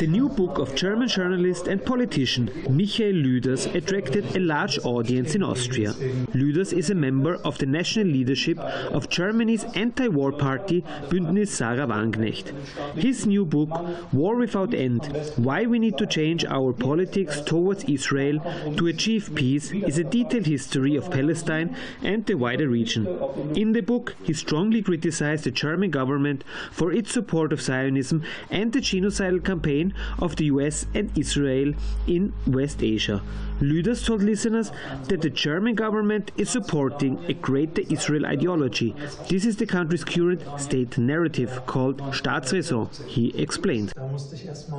The new book of German journalist and politician Michael Lueders attracted a large audience in Austria. Lueders is a member of the national leadership of Germany's anti-war party Bündnis Sarah Wagenknecht. His new book, War Without End: Why We Need to Change Our Politics Towards Israel to Achieve Peace, is a detailed history of Palestine and the wider region. In the book, he strongly criticized the German government for its support of Zionism and the genocidal campaign of the US and Israel in West Asia. Lueders told listeners that the German government is supporting a greater Israel ideology. This is the country's current state narrative called Staatsräson, he explained.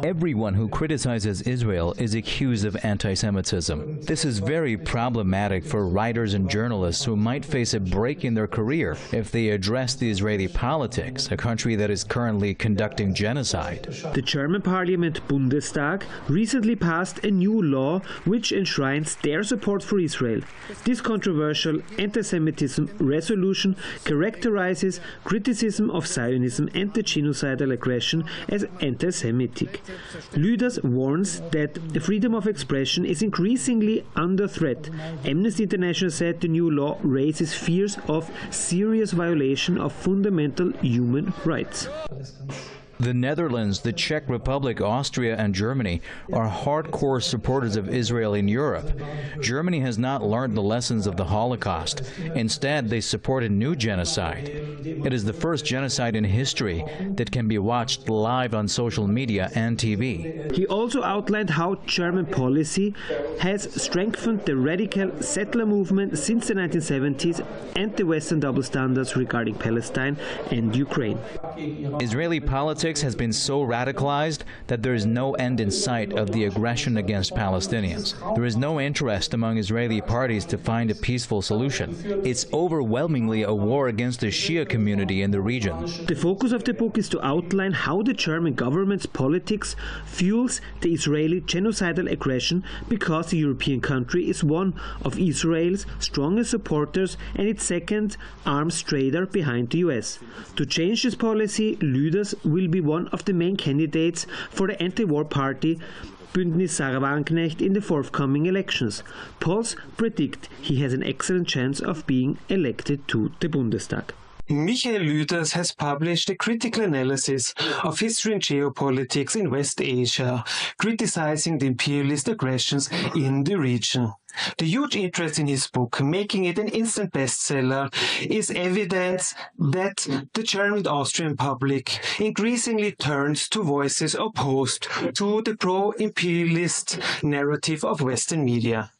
Everyone who criticizes Israel is accused of anti-Semitism. This is very problematic for writers and journalists who might face a break in their career if they address the Israeli politics, a country that is currently conducting genocide. The German parliament Bundestag recently passed a new law which enshrines their support for Israel. This controversial anti-Semitism resolution characterizes criticism of Zionism and the genocidal aggression as anti-Semitic. Lueders warns that the freedom of expression is increasingly under threat. Amnesty International said the new law raises fears of serious violation of fundamental human rights. The Netherlands, the Czech Republic, Austria, and Germany are hardcore supporters of Israel in Europe. Germany has not learned the lessons of the Holocaust. Instead, they support a new genocide. It is the first genocide in history that can be watched live on social media and TV. He also outlined how German policy has strengthened the radical settler movement since the 1970s and the Western double standards regarding Palestine and Ukraine. Israeli politics has been so radicalized that there is no end in sight of the aggression against Palestinians. There is no interest among Israeli parties to find a peaceful solution. It's overwhelmingly a war against the Shia community in the region. The focus of the book is to outline how the German government's politics fuels the Israeli genocidal aggression, because the European country is one of Israel's strongest supporters and its second arms trader behind the US. To change this policy, Lueders will be one of the main candidates for the anti-war party Bündnis Sarah Wagenknecht in the forthcoming elections. Polls predict he has an excellent chance of being elected to the Bundestag. Michael Lueders has published a critical analysis of history and geopolitics in West Asia, criticizing the imperialist aggressions in the region. The huge interest in his book, making it an instant bestseller, is evidence that the German and Austrian public increasingly turns to voices opposed to the pro-imperialist narrative of Western media.